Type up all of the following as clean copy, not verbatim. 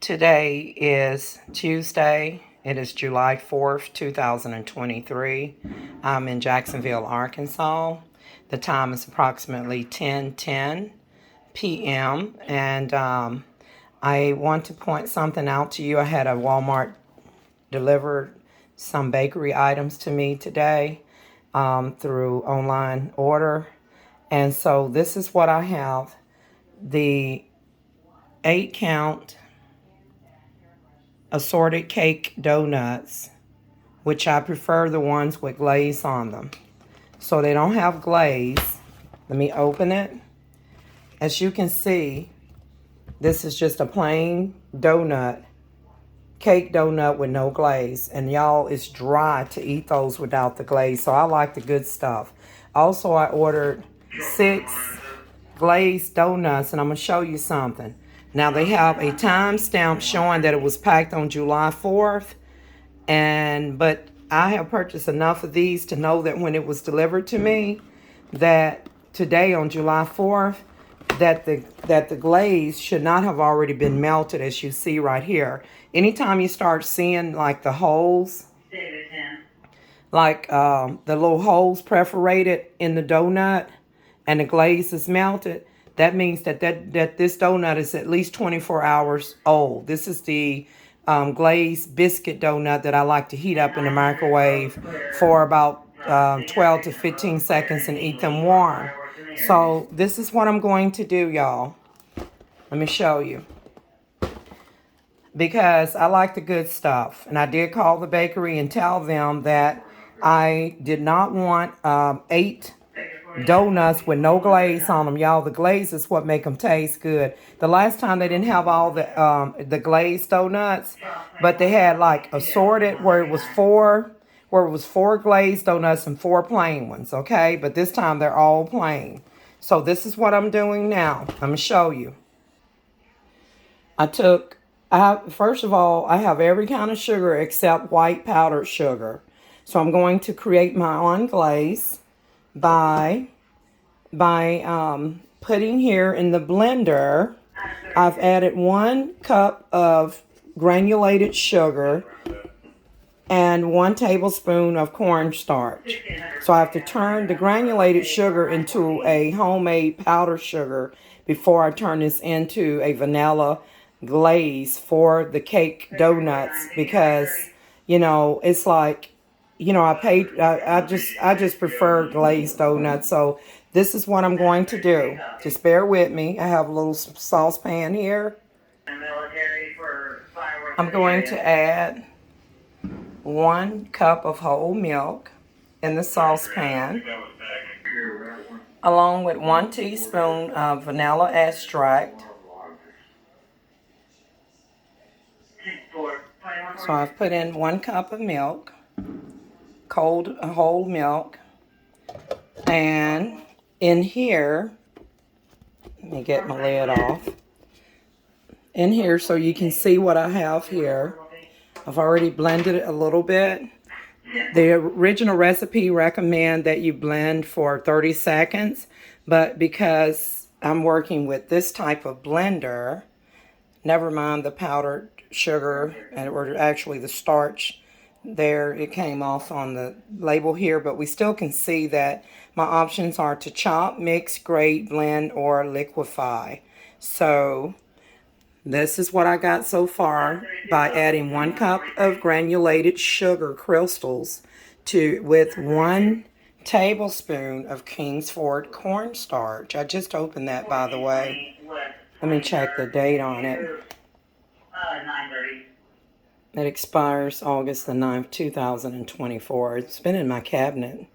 Today is Tuesday. It is July 4th, 2023. I'm in Jacksonville, Arkansas. The time is approximately 10:10 p.m. And I want to point something out to you. I had a Walmart deliver some bakery items to me today through online order. And so this is what I have. The 8-count assorted cake donuts, which I prefer the ones with glaze on them. So they don't have glaze. Let me open it. As you can see, this is just a plain donut, cake donut with no glaze. And y'all, it's dry to eat those without the glaze. So I like the good stuff. Also, I ordered 6 glazed donuts, and I'm going to show you something. Now, they have a timestamp showing that it was packed on July 4th, but I have purchased enough of these to know that when it was delivered to me, that today on July 4th, that the glaze should not have already been melted, as you see right here. Anytime you start seeing like the holes, like the little holes perforated in the donut, and the glaze is melted, that means that this donut is at least 24 hours old. This is the glazed biscuit donut that I like to heat up in the microwave for about 12 to 15 seconds and eat them warm. So this is what I'm going to do, y'all. Let me show you. Because I like the good stuff. And I did call the bakery and tell them that I did not want 8 donuts with no glaze on them, y'all. The glaze is what make them taste good. The last time they didn't have all the glazed donuts, but they had like assorted where it was 4 glazed donuts and 4 plain ones. Okay, but this time they're all plain. So this is what I'm doing now. I'm gonna show you. First of all, I have every kind of sugar except white powdered sugar. So I'm going to create my own glaze by putting here in the blender. I've added 1 cup of granulated sugar and 1 tablespoon of cornstarch. So I have to turn the granulated sugar into a homemade powdered sugar before I turn this into a vanilla glaze for the cake donuts, because it's like, I just prefer glazed donuts. So this is what I'm going to do. Just bear with me. I have a little saucepan here. I'm going to add 1 cup of whole milk in the saucepan, along with 1 teaspoon of vanilla extract. So I've put in 1 cup of milk, cold whole milk, and in here, let me get my lid off. In here, so you can see what I have here, I've already blended it a little bit. The original recipe recommend that you blend for 30 seconds, but because I'm working with this type of blender, never mind the powdered sugar, or actually the starch there, it came off on the label here, but we still can see that my options are to chop, mix, grate, blend, or liquefy. So this is what I got so far by adding 1 cup of granulated sugar crystals with 1 tablespoon of Kingsford cornstarch. I just opened that, by the way. Let me check the date on it. It expires August the 9th, 2024. It's been in my cabinet,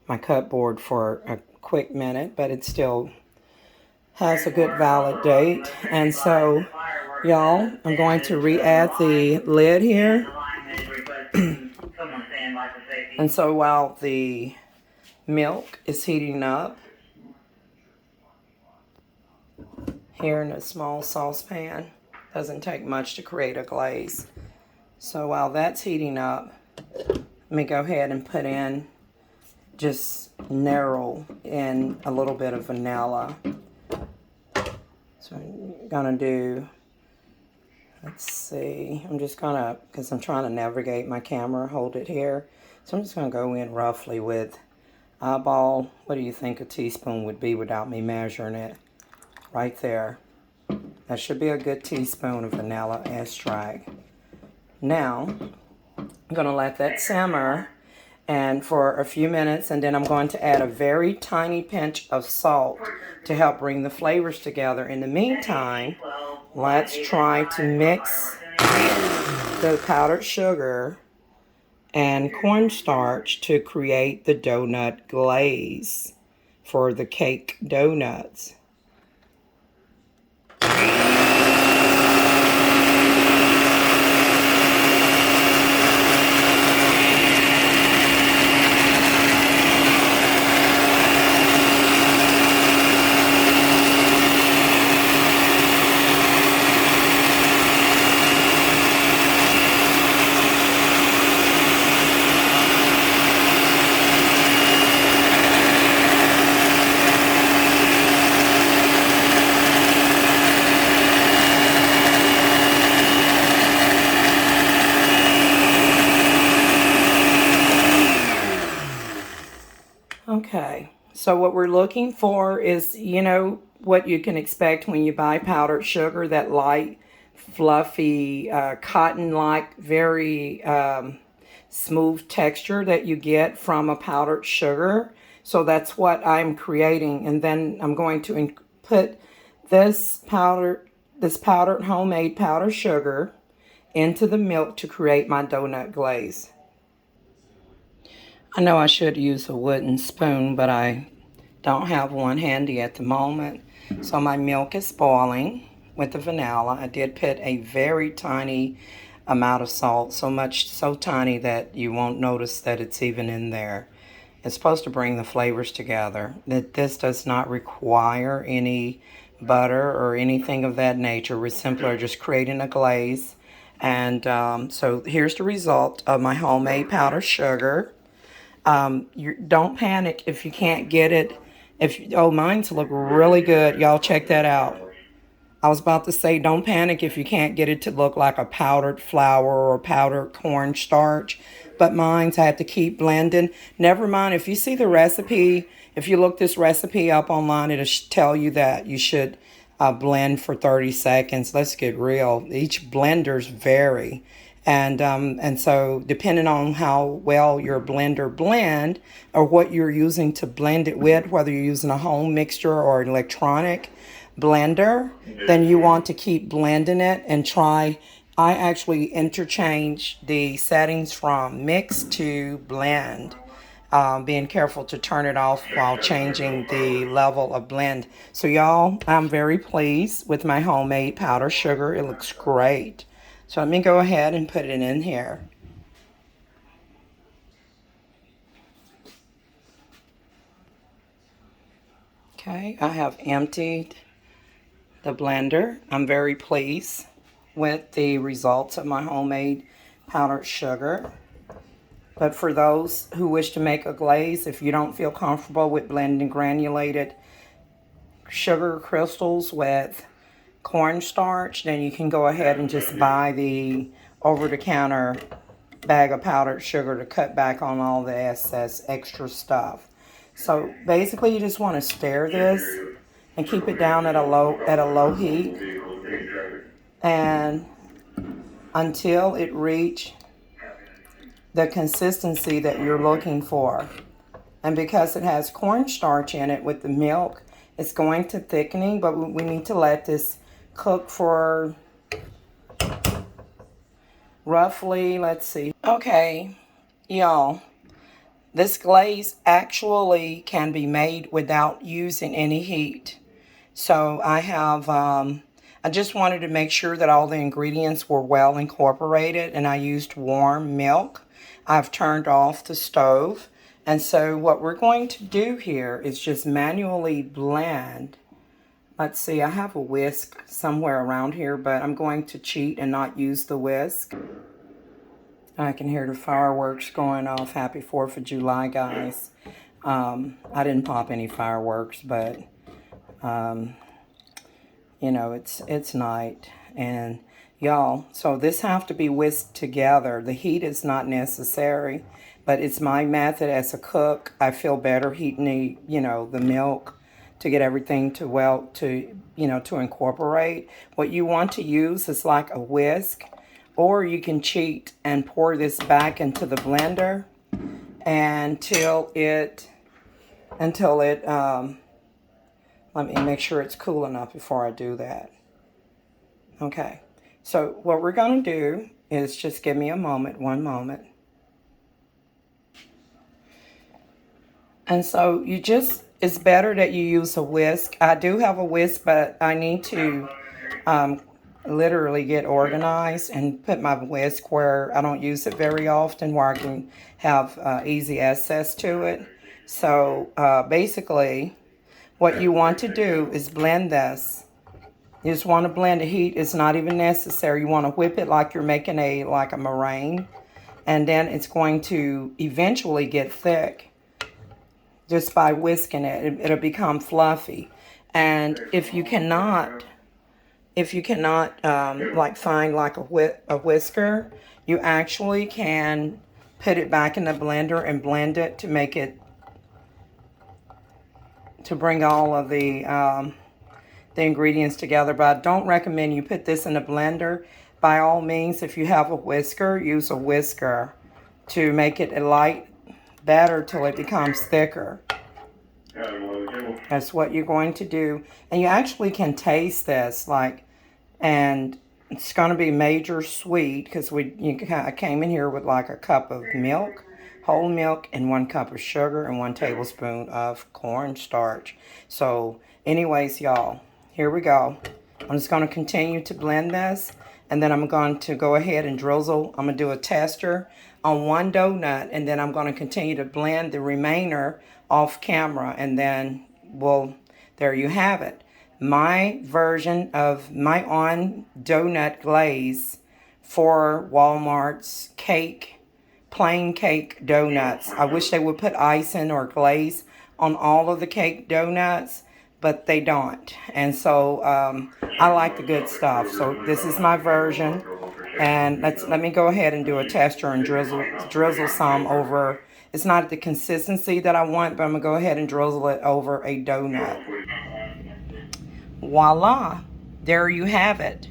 my cupboard, for a quick minute, but it still has a good valid date. And so, y'all, I'm going to re-add the lid here. And so while the milk is heating up here in a small saucepan, doesn't take much to create a glaze. So while that's heating up, let me go ahead and put in, just narrow in a little bit of vanilla. So I'm gonna do Let's see. I'm just gonna, because I'm trying to navigate my camera, hold it here. So I'm just gonna go in roughly with eyeball. What do you think a teaspoon would be without me measuring it? Right there. That should be a good teaspoon of vanilla extract. Now, I'm gonna let that simmer and for a few minutes, and then I'm going to add a very tiny pinch of salt to help bring the flavors together. In the meantime, let's try to mix the powdered sugar and cornstarch to create the donut glaze for the cake donuts. Okay, so what we're looking for is, you know, what you can expect when you buy powdered sugar, that light, fluffy, cotton-like, very smooth texture that you get from a powdered sugar. So that's what I'm creating, and then I'm going to put this powdered homemade powdered sugar into the milk to create my donut glaze. I know I should use a wooden spoon, but I don't have one handy at the moment. So my milk is boiling with the vanilla. I did put a very tiny amount of salt, so tiny that you won't notice that it's even in there. It's supposed to bring the flavors together. This does not require any butter or anything of that nature. We're simply just creating a glaze. And so here's the result of my homemade powdered sugar. Don't panic if you can't get it. Oh, mine's look really good. Y'all check that out. I was about to say, don't panic if you can't get it to look like a powdered flour or powdered cornstarch. But mine's I had to keep blending. Never mind, if you see the recipe, if you look this recipe up online, it'll tell you that you should blend for 30 seconds. Let's get real. Each blenders vary. And so depending on how well your blender blend or what you're using to blend it with, whether you're using a home mixture or an electronic blender, then you want to keep blending it and try. I actually interchange the settings from mix to blend, being careful to turn it off while changing the level of blend. So y'all, I'm very pleased with my homemade powdered sugar. It looks great. So let me go ahead and put it in here. Okay, I have emptied the blender. I'm very pleased with the results of my homemade powdered sugar. But for those who wish to make a glaze, if you don't feel comfortable with blending granulated sugar crystals with cornstarch, then you can go ahead and just buy the over-the-counter bag of powdered sugar to cut back on all the excess extra stuff. So basically you just want to stir this and keep it down at a low heat and until it reach the consistency that you're looking for. And because it has cornstarch in it with the milk, it's going to thickening, but we need to let this cook for roughly, let's see. Okay, y'all, this glaze actually can be made without using any heat. So I just wanted to make sure that all the ingredients were well incorporated, and I used warm milk. I've turned off the stove. And so what we're going to do here is just manually blend. Let's see, I have a whisk somewhere around here, but I'm going to cheat and not use the whisk. I can hear the fireworks going off. Happy 4th of July, guys. I didn't pop any fireworks, but, you know, it's night. And Y'all, so this have to be whisked together. The heat is not necessary, but it's my method as a cook. I feel better heating the milk to get everything to incorporate. What you want to use is like a whisk, or you can cheat and pour this back into the blender until it let me make sure it's cool enough before I do that. Okay. So what we're going to do is just give me a moment, one moment. And so it's better that you use a whisk. I do have a whisk, but I need to literally get organized and put my whisk where I don't use it very often, where I can have easy access to it. So basically, what you want to do is blend this. You just want to blend the heat. It's not even necessary. You want to whip it like you're making a meringue. And then it's going to eventually get thick just by whisking it. It'll become fluffy. And if you cannot find like a whisker, you actually can put it back in the blender and blend it to make it, to bring all of the ingredients together. But I don't recommend you put this in a blender. By all means, if you have a whisker, use a whisker to make it a light batter till it becomes thicker. That's what you're going to do. And you actually can taste this, and it's going to be major sweet because I came in here with like a cup of milk, whole milk, and 1 cup of sugar and 1 tablespoon of cornstarch. So anyways, y'all, here we go. I'm just going to continue to blend this, and then I'm going to go ahead and drizzle. I'm going to do a tester on 1 donut, and then I'm going to continue to blend the remainder off camera, and then there you have it. My version of my own donut glaze for Walmart's plain cake donuts. I wish they would put icing or glaze on all of the cake donuts, but they don't. And so I like the good stuff. So this is my version. And let me go ahead and do a tester and drizzle some over. It's not the consistency that I want, but I'm going to go ahead and drizzle it over a donut. Voila, there you have it.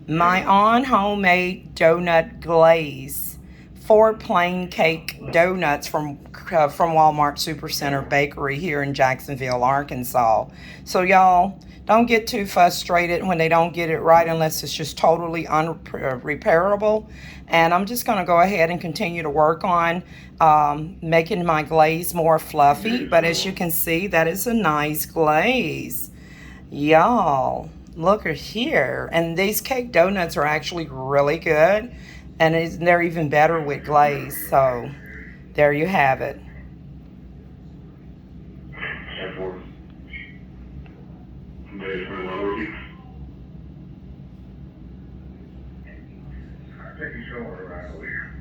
My own homemade donut glaze for plain cake donuts from Walmart Supercenter Bakery here in Jacksonville, Arkansas. So y'all, don't get too frustrated when they don't get it right unless it's just totally unrepairable. And I'm just going to go ahead and continue to work on making my glaze more fluffy. But as you can see, that is a nice glaze. Y'all, look at here. And these cake donuts are actually really good. And they're even better with glaze. So there you have it. I'll take you somewhere around over here.